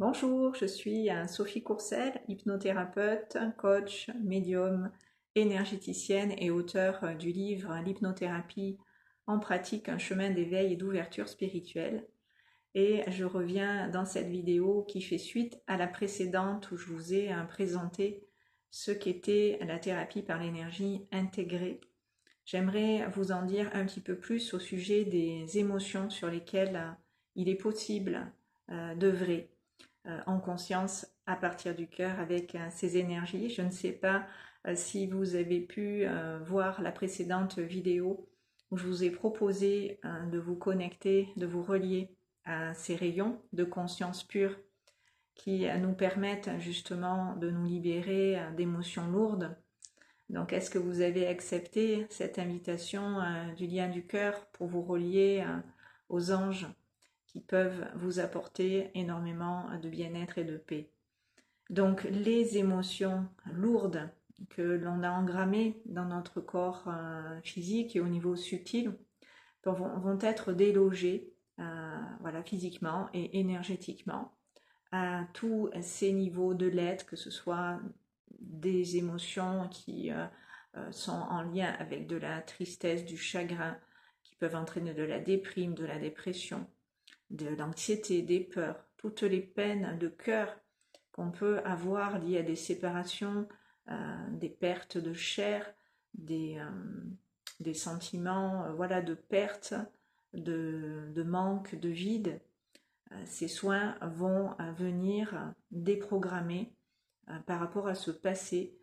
Bonjour, je suis Sophie Courcel, hypnothérapeute, coach, médium, énergéticienne et auteure du livre L'hypnothérapie en pratique, un chemin d'éveil et d'ouverture spirituelle. Et je reviens dans cette vidéo qui fait suite à la précédente où je vous ai présenté ce qu'était la thérapie par l'énergie intégrée. J'aimerais vous en dire un petit peu plus au sujet des émotions sur lesquelles il est possible d'œuvrer en conscience à partir du cœur avec ces énergies. Je ne sais pas si vous avez pu voir la précédente vidéo où je vous ai proposé de vous connecter, de vous relier à ces rayons de conscience pure qui nous permettent justement de nous libérer d'émotions lourdes. Donc, est-ce que vous avez accepté cette invitation du lien du cœur pour vous relier aux anges qui peuvent vous apporter énormément de bien-être et de paix? Donc, les émotions lourdes que l'on a engrammées dans notre corps physique et au niveau subtil vont être délogées voilà, physiquement et énergétiquement à tous ces niveaux de l'être, que ce soit des émotions qui sont en lien avec de la tristesse, du chagrin, qui peuvent entraîner de la déprime, de la dépression, de l'anxiété, des peurs, toutes les peines de cœur qu'on peut avoir liées à des séparations, des pertes de chair, des sentiments voilà, de perte, de manque, de vide. Ces soins vont venir déprogrammer par rapport à ce passé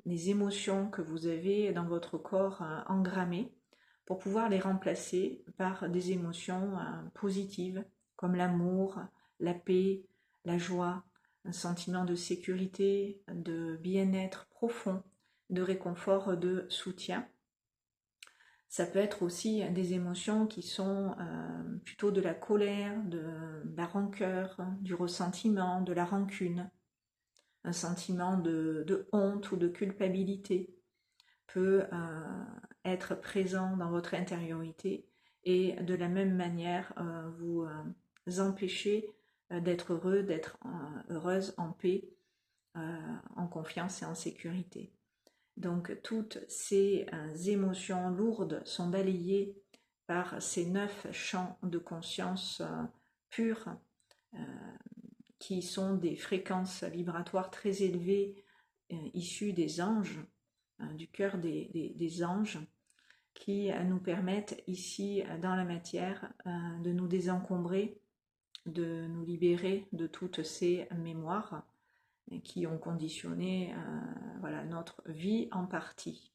les émotions que vous avez dans votre corps engrammées pour pouvoir les remplacer par des émotions positives comme l'amour, la paix, la joie, un sentiment de sécurité, de bien-être profond, de réconfort, de soutien. Ça peut être aussi des émotions qui sont plutôt de la colère, de la rancœur, du ressentiment, de la rancune. Un sentiment de honte ou de culpabilité peut être présent dans votre intériorité et de la même manière vous empêcher d'être heureux, d'être heureuse, en paix, en confiance et en sécurité. Donc toutes ces émotions lourdes sont balayées par ces 9 champs de conscience pure qui sont des fréquences vibratoires très élevées issues des anges, du cœur des anges, qui nous permettent ici dans la matière de nous désencombrer, de nous libérer de toutes ces mémoires qui ont conditionné voilà, notre vie en partie.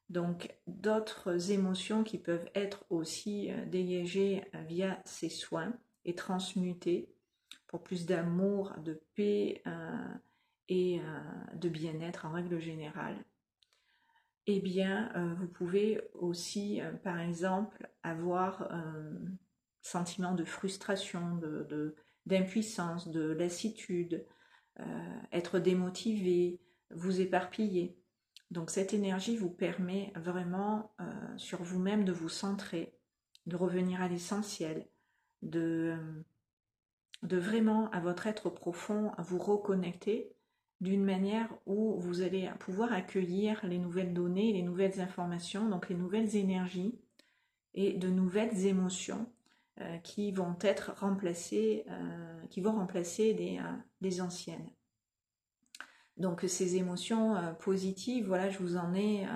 Donc d'autres émotions qui peuvent être aussi dégagées via ces soins et transmutées pour plus d'amour, de paix et de bien-être en règle générale. Eh bien, vous pouvez aussi, par exemple, avoir un sentiment de frustration, d'impuissance, de lassitude, être démotivé, vous éparpiller. Donc cette énergie vous permet vraiment sur vous-même de vous centrer, de revenir à l'essentiel, de vraiment à votre être profond vous reconnecter d'une manière où vous allez pouvoir accueillir les nouvelles données, les nouvelles informations, donc les nouvelles énergies et de nouvelles émotions qui vont être remplacées, qui vont remplacer les anciennes. Donc ces émotions positives, voilà, je vous en ai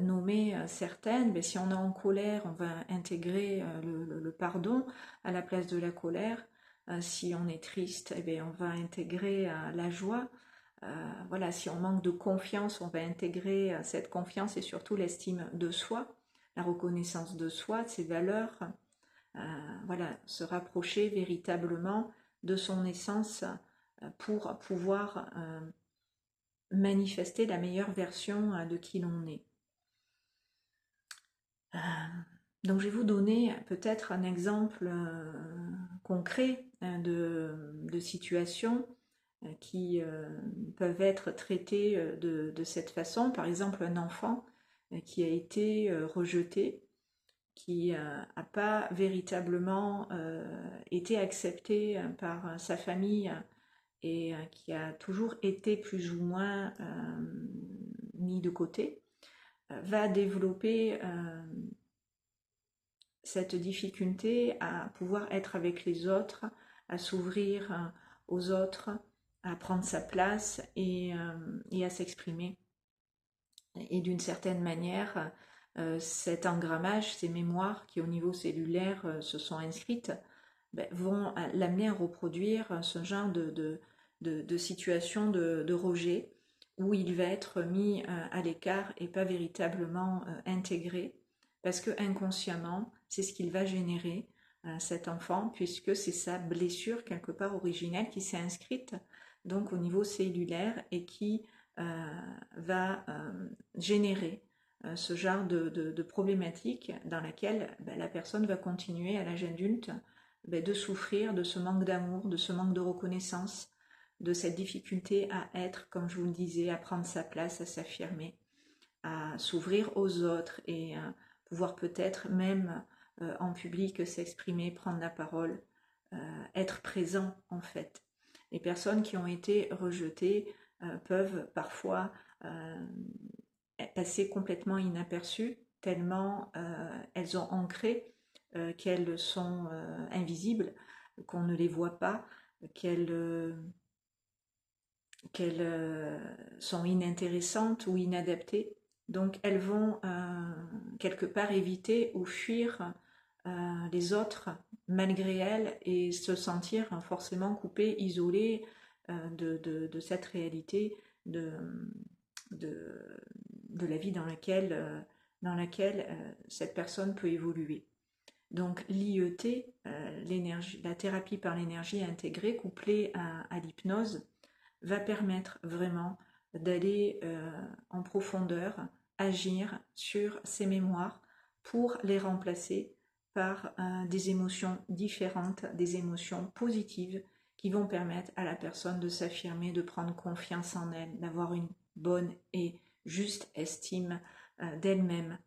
nommé certaines. Mais si on est en colère, on va intégrer le pardon à la place de la colère. Si on est triste, eh bien, on va intégrer la joie. Voilà, si on manque de confiance, on va intégrer cette confiance et surtout l'estime de soi, la reconnaissance de soi, de ses valeurs. Voilà, se rapprocher véritablement de son essence pour pouvoir manifester la meilleure version de qui l'on est. Donc je vais vous donner peut-être un exemple concret de situations qui peuvent être traitées de cette façon. Par exemple, un enfant qui a été rejeté, qui n'a pas véritablement été accepté par sa famille et qui a toujours été plus ou moins mis de côté, va développer cette difficulté à pouvoir être avec les autres, à s'ouvrir aux autres, à prendre sa place et à s'exprimer. Et d'une certaine manière, cet engrammage, ces mémoires qui au niveau cellulaire se sont inscrites, vont l'amener à reproduire ce genre de situation de rejet où il va être mis à l'écart et pas véritablement intégré, parce que inconsciemment, c'est ce qu'il va générer, cet enfant, puisque c'est sa blessure quelque part originelle qui s'est inscrite donc au niveau cellulaire et qui va générer ce genre de problématique dans laquelle la personne va continuer à l'âge adulte de souffrir de ce manque d'amour, de ce manque de reconnaissance, de cette difficulté à être, comme je vous le disais, à prendre sa place, à s'affirmer, à s'ouvrir aux autres et pouvoir peut-être même en public s'exprimer, prendre la parole, être présent en fait. Les personnes qui ont été rejetées peuvent parfois passer complètement inaperçues tellement elles ont ancré qu'elles sont invisibles, qu'on ne les voit pas, qu'elles sont inintéressantes ou inadaptées. Donc elles vont quelque part éviter ou fuir les autres malgré elles et se sentir forcément coupées, isolées de cette réalité de la vie dans laquelle cette personne peut évoluer. Donc l'IET, la thérapie par l'énergie intégrée couplée à l'hypnose, va permettre vraiment d'aller en profondeur, agir sur ces mémoires pour les remplacer par des émotions différentes, des émotions positives qui vont permettre à la personne de s'affirmer, de prendre confiance en elle, d'avoir une bonne et juste estime d'elle-même,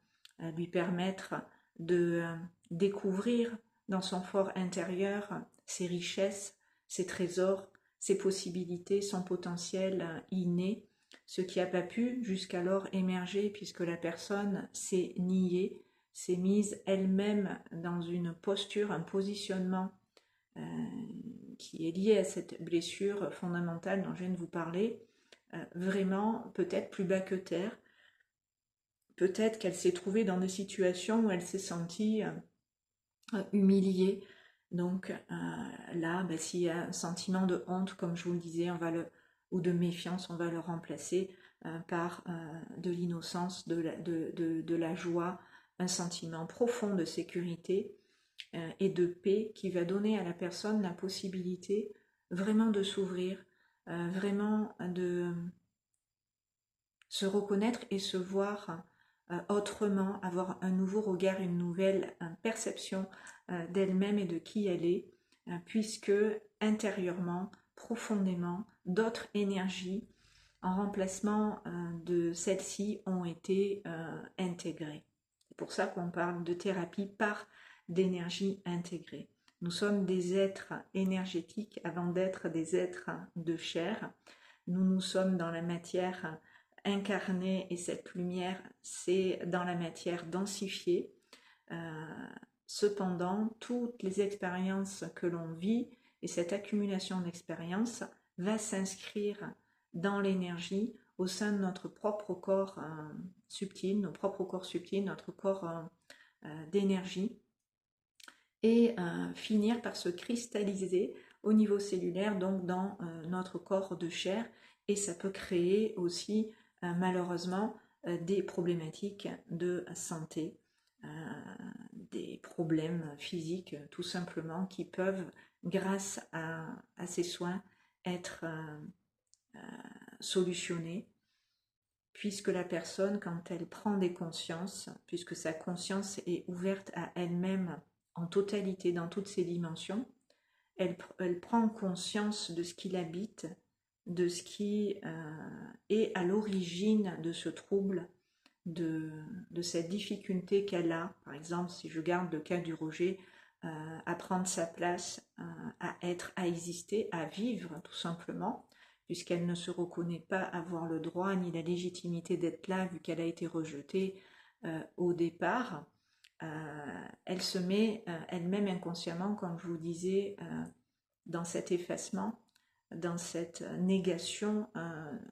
lui permettre de découvrir dans son fort intérieur ses richesses, ses trésors, ses possibilités, son potentiel inné, ce qui n'a pas pu jusqu'alors émerger puisque la personne s'est niée, s'est mise elle-même dans une posture, un positionnement qui est lié à cette blessure fondamentale dont je viens de vous parler, vraiment peut-être plus bas que terre. Peut-être qu'elle s'est trouvée dans des situations où elle s'est sentie humiliée. Donc là, s'il y a un sentiment de honte, comme je vous le disais, ou de méfiance, on va le remplacer par de l'innocence, de la joie, un sentiment profond de sécurité et de paix qui va donner à la personne la possibilité vraiment de s'ouvrir, vraiment de se reconnaître et se voir autrement, avoir un nouveau regard, une nouvelle perception d'elle-même et de qui elle est, puisque intérieurement, profondément, d'autres énergies en remplacement de celles-ci ont été intégrées. C'est pour ça qu'on parle de thérapie par d'énergie intégrée. Nous sommes des êtres énergétiques avant d'être des êtres de chair. Nous sommes dans la matière incarnée et cette lumière, c'est dans la matière densifiée. Cependant, toutes les expériences que l'on vit et cette accumulation d'expériences va s'inscrire dans l'énergie au sein de notre propre corps subtil, nos propres corps subtils, notre corps d'énergie et finir par se cristalliser au niveau cellulaire, donc dans notre corps de chair, et ça peut créer aussi malheureusement des problématiques de santé, des problèmes physiques tout simplement qui peuvent, grâce à ces soins, être solutionnés, puisque la personne, quand elle prend des consciences, puisque sa conscience est ouverte à elle-même en totalité dans toutes ses dimensions, elle prend conscience de ce qui l'habite, de ce qui est à l'origine de ce trouble de cette difficulté qu'elle a. Par exemple, si je garde le cas du rejet, à prendre sa place, à être, à exister, à vivre tout simplement, puisqu'elle ne se reconnaît pas avoir le droit ni la légitimité d'être là, vu qu'elle a été rejetée au départ. Elle se met elle-même inconsciemment, comme je vous disais, dans cet effacement, dans cette négation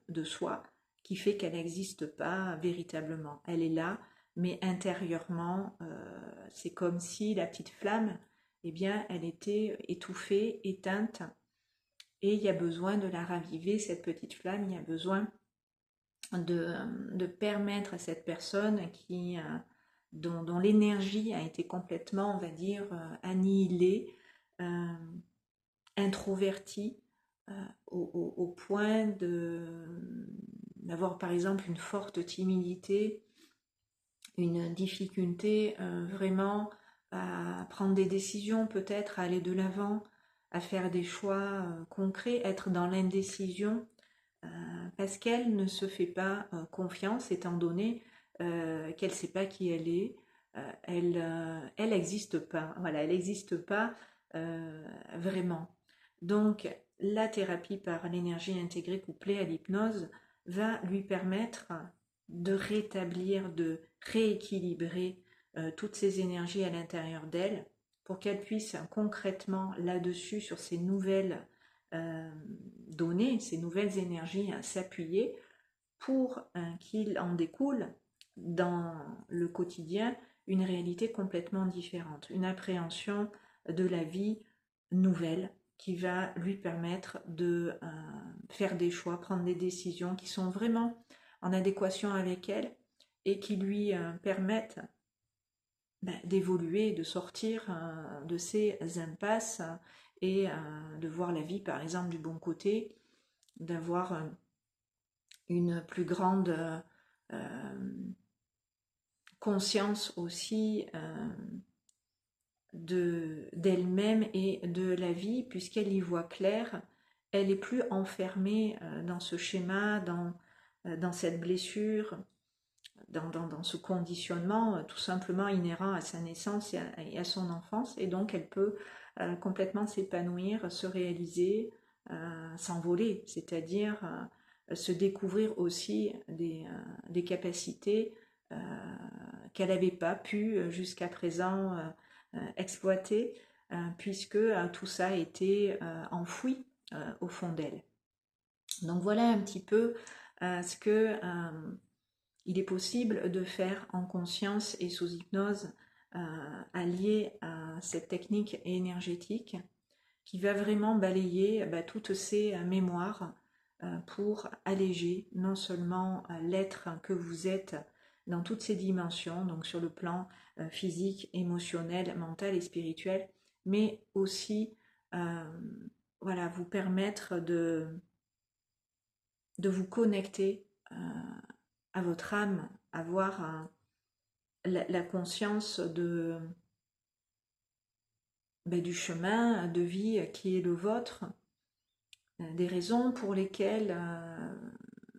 de soi, qui fait qu'elle n'existe pas véritablement. Elle est là, mais intérieurement, c'est comme si la petite flamme, eh bien, elle était étouffée, éteinte, et il y a besoin de la raviver, cette petite flamme, il y a besoin de permettre à cette personne dont l'énergie a été complètement, on va dire, annihilée, introvertie, au point d'avoir par exemple une forte timidité, une difficulté vraiment à prendre des décisions, peut-être à aller de l'avant, à faire des choix concrets, être dans l'indécision, parce qu'elle ne se fait pas confiance, étant donné qu'elle ne sait pas qui elle est. Elle n'existe pas, voilà, elle n'existe pas vraiment. Donc, la thérapie par l'énergie intégrée couplée à l'hypnose va lui permettre de rétablir, de rééquilibrer toutes ces énergies à l'intérieur d'elle pour qu'elle puisse concrètement là-dessus, sur ces nouvelles données, ces nouvelles énergies, s'appuyer pour qu'il en découle dans le quotidien une réalité complètement différente, une appréhension de la vie nouvelle qui va lui permettre de faire des choix, prendre des décisions qui sont vraiment en adéquation avec elle et qui lui permettent d'évoluer, de sortir de ces impasses et de voir la vie par exemple du bon côté, d'avoir une plus grande conscience aussi d'elle-même et de la vie, puisqu'elle y voit clair, elle est plus enfermée dans ce schéma, dans cette blessure, dans ce conditionnement tout simplement inhérent à sa naissance et à son enfance, et donc elle peut complètement s'épanouir, se réaliser, s'envoler, c'est-à-dire se découvrir aussi des capacités qu'elle n'avait pas pu jusqu'à présent exploiter, puisque tout ça a été enfoui au fond d'elle. Donc voilà un petit peu ce que il est possible de faire en conscience et sous hypnose, allié à cette technique énergétique qui va vraiment balayer toutes ces mémoires pour alléger non seulement l'être que vous êtes dans toutes ses dimensions, donc sur le plan physique, émotionnel, mental et spirituel, mais aussi voilà, vous permettre de vous connecter à votre âme, avoir la conscience du chemin de vie qui est le vôtre, des raisons pour lesquelles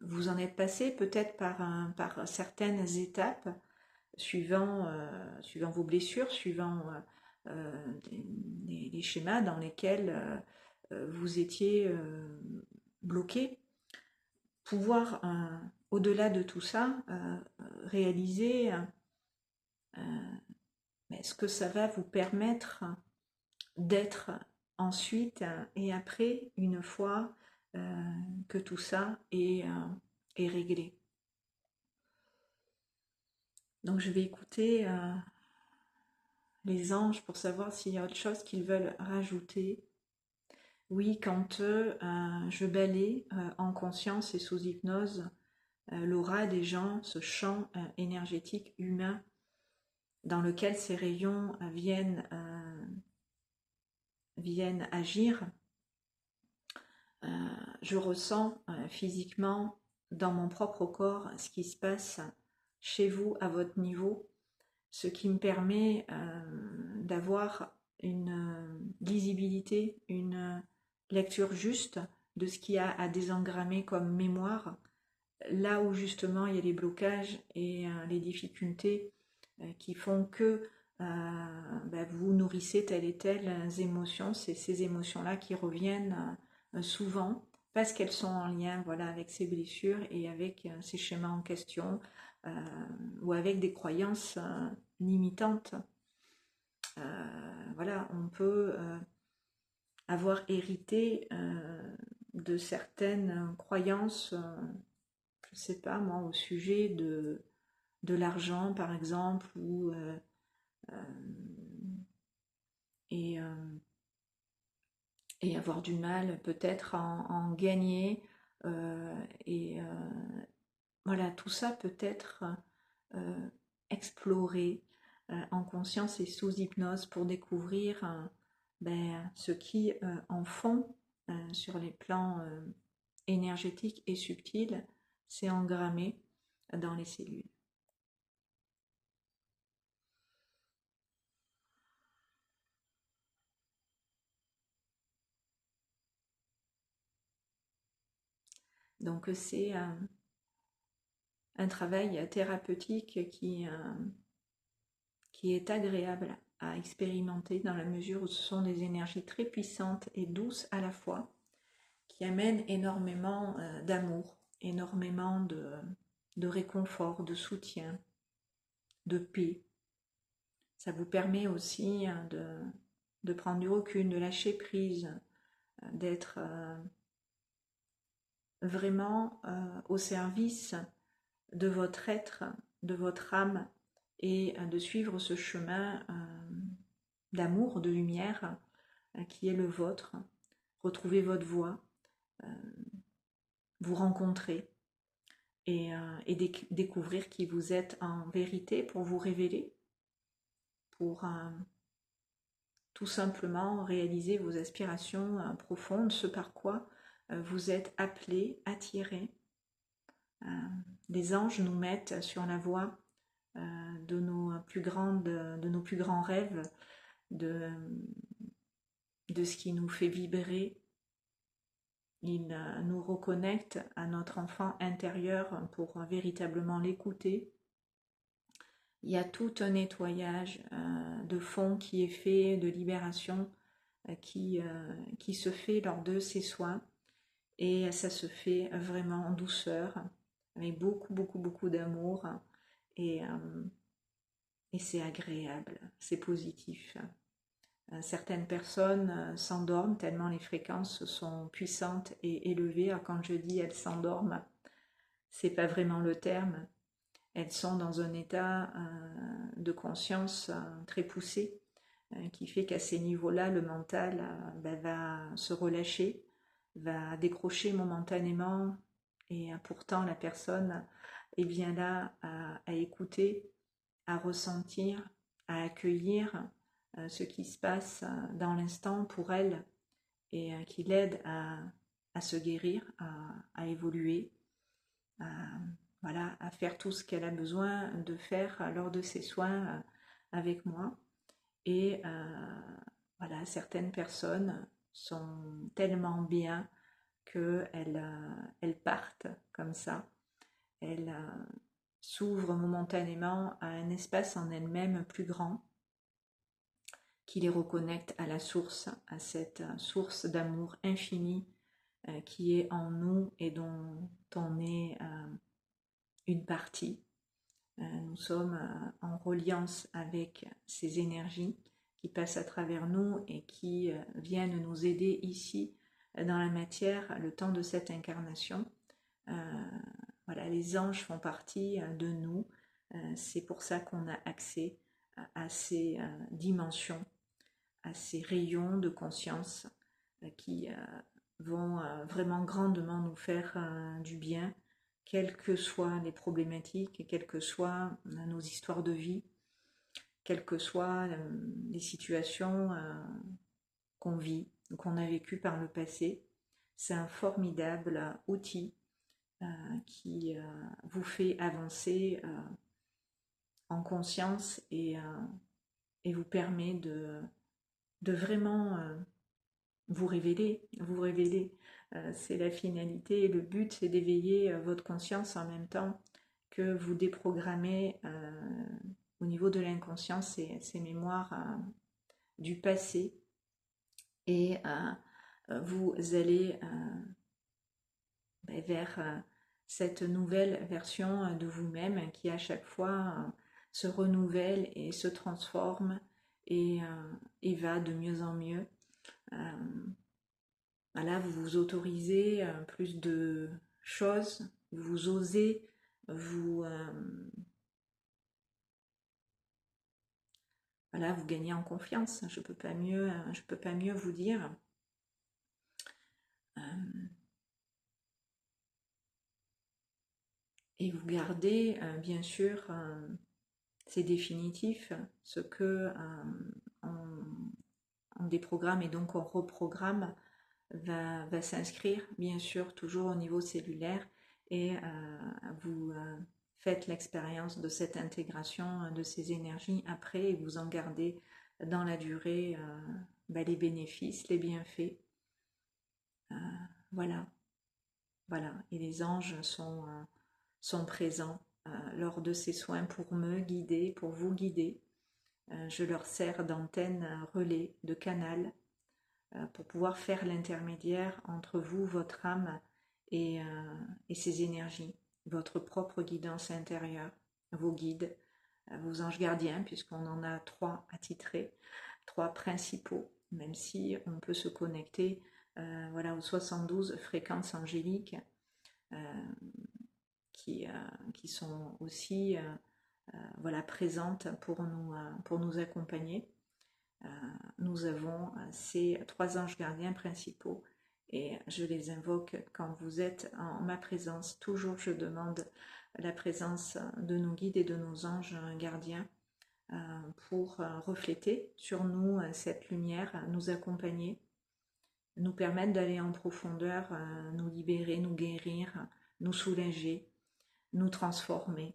vous en êtes passé, peut-être par certaines étapes, suivant vos blessures, suivant les schémas dans lesquels vous étiez bloqué. Pouvoir, au-delà de tout ça, réaliser ce que ça va vous permettre d'être ensuite et après, une fois que tout ça est réglé. Donc je vais écouter les anges pour savoir s'il y a autre chose qu'ils veulent rajouter. Oui, quand je balaie en conscience et sous hypnose l'aura des gens, ce champ énergétique humain dans lequel ces rayons viennent agir, je ressens physiquement dans mon propre corps ce qui se passe chez vous à votre niveau, ce qui me permet d'avoir une lisibilité, une lecture juste de ce qu'il y a à désengrammer comme mémoire là où justement il y a les blocages et les difficultés qui font que vous nourrissez telle et telle émotion, c'est ces émotions-là qui reviennent souvent parce qu'elles sont en lien voilà, avec ces blessures et avec ces schémas en question euh, ou avec des croyances limitantes. Voilà, on peut avoir hérité de certaines croyances, je ne sais pas moi, au sujet de l'argent par exemple, ou euh, et, euh, et avoir du mal peut-être à en gagner. Et voilà, tout ça peut être euh, exploré en conscience et sous hypnose pour découvrir ce qui en fond sur les plans énergétiques et subtils s'est engrammé dans les cellules. Donc c'est un travail thérapeutique qui est agréable à expérimenter dans la mesure où ce sont des énergies très puissantes et douces à la fois, qui amènent énormément d'amour, énormément de réconfort, de soutien, de paix. Ça vous permet aussi de prendre du recul, de lâcher prise, d'être vraiment au service de votre être, de votre âme, et de suivre ce chemin d'amour, de lumière qui est le vôtre. Retrouver votre voie, vous rencontrer et découvrir qui vous êtes en vérité pour vous révéler, pour tout simplement réaliser vos aspirations profondes, ce par quoi vous êtes appelé, attiré. Les anges nous mettent sur la voie de nos plus grands rêves, de ce qui nous fait vibrer. Ils nous reconnectent à notre enfant intérieur pour véritablement l'écouter. Il y a tout un nettoyage de fond qui est fait, de libération qui se fait lors de ces soins. Et ça se fait vraiment en douceur, avec beaucoup d'amour. Et, et c'est agréable, c'est positif. Certaines personnes s'endorment tellement les fréquences sont puissantes et élevées. Alors quand je dis elles s'endorment, c'est pas vraiment le terme. Elles sont dans un état de conscience très poussé qui fait qu'à ces niveaux-là, le mental va se relâcher, va décrocher momentanément et pourtant la personne est bien là à écouter, à ressentir, à accueillir ce qui se passe dans l'instant pour elle et qui l'aide à se guérir, à évoluer, à, voilà, à faire tout ce qu'elle a besoin de faire lors de ses soins avec moi. Et voilà, certaines personnes sont tellement bien qu'elles partent comme ça. Elles s'ouvrent momentanément à un espace en elles-mêmes plus grand qui les reconnecte à la source, à cette source d'amour infini qui est en nous et dont on est une partie. Nous sommes en reliance avec ces énergies qui passent à travers nous et qui viennent nous aider ici dans la matière le temps de cette incarnation. Voilà, les anges font partie de nous. C'est pour ça qu'on a accès à ces dimensions, à ces rayons de conscience qui vont vraiment grandement nous faire du bien, quelles que soient les problématiques, quelles que soient nos histoires de vie, quelles que soient les situations qu'on vit, qu'on a vécues par le passé. C'est un formidable outil qui vous fait avancer en conscience et vous permet de vraiment vous révéler, vous révéler. C'est la finalité et le but, c'est d'éveiller votre conscience en même temps que vous déprogrammez au niveau de l'inconscient ces mémoires du passé et vous allez vers cette nouvelle version de vous-même qui à chaque fois se renouvelle et se transforme et va de mieux en mieux. Voilà, vous vous autorisez plus de choses, vous osez, vous, voilà, vous gagnez en confiance. Je peux pas mieux vous dire. Et vous gardez, bien sûr, c'est définitif, ce que on déprogramme et donc on reprogramme va s'inscrire, bien sûr, toujours au niveau cellulaire et vous faites l'expérience de cette intégration de ces énergies après et vous en gardez dans la durée les bénéfices, les bienfaits. Voilà, voilà. Et les anges sont présents lors de ces soins pour me guider, pour vous guider. Je leur sers d'antenne relais, de canal pour pouvoir faire l'intermédiaire entre vous, votre âme et ces énergies, votre propre guidance intérieure, vos guides, vos anges gardiens, puisqu'on en a 3 attitrés, 3 principaux, même si on peut se connecter voilà, aux 72 fréquences angéliques qui sont aussi voilà, présentes pour nous accompagner. Nous avons ces 3 anges gardiens principaux et je les invoque quand vous êtes en ma présence. Toujours je demande la présence de nos guides et de nos anges gardiens pour refléter sur nous cette lumière, nous accompagner, nous permettre d'aller en profondeur, nous libérer, nous guérir, nous soulager, nous transformer.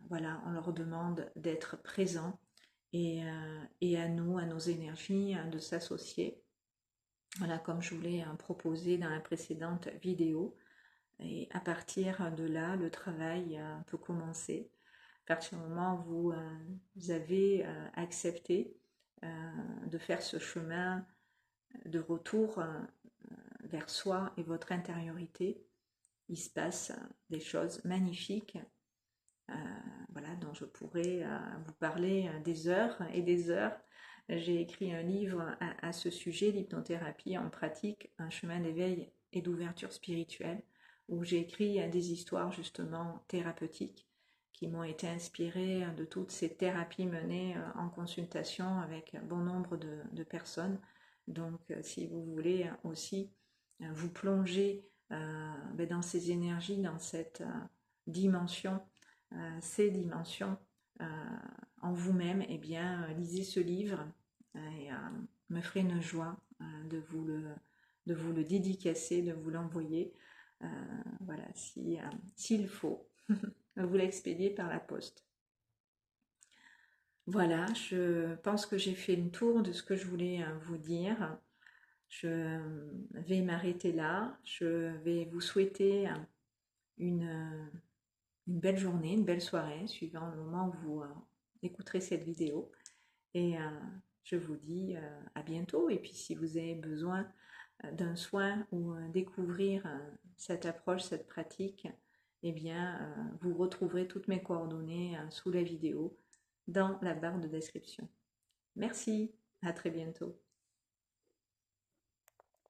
Voilà, on leur demande d'être présents et à nous, à nos énergies, de s'associer. Voilà, comme je vous l'ai proposé dans la précédente vidéo. Et à partir de là, le travail peut commencer. À partir du moment où vous avez accepté de faire ce chemin de retour vers soi et votre intériorité, il se passe des choses magnifiques. Voilà, dont je pourrais vous parler des heures et des heures. J'ai écrit un livre à ce sujet, l'hypnothérapie en pratique, un chemin d'éveil et d'ouverture spirituelle, où j'ai écrit des histoires justement thérapeutiques qui m'ont été inspirées de toutes ces thérapies menées en consultation avec bon nombre de personnes. Donc si vous voulez aussi vous plonger dans ces énergies, dans cette dimension, ces dimensions en vous-même, eh bien, lisez ce livre et me ferait une joie de vous le dédicacer, de vous l'envoyer. Voilà, s'il faut, vous l'expédier par la poste. Voilà, je pense que j'ai fait le tour de ce que je voulais vous dire. Je vais m'arrêter là. Je vais vous souhaiter une belle journée, une belle soirée, suivant le moment où vous écouterez cette vidéo. Et je vous dis à bientôt. Et puis si vous avez besoin d'un soin ou découvrir cette approche, cette pratique, eh bien vous retrouverez toutes mes coordonnées sous la vidéo dans la barre de description. Merci, à très bientôt.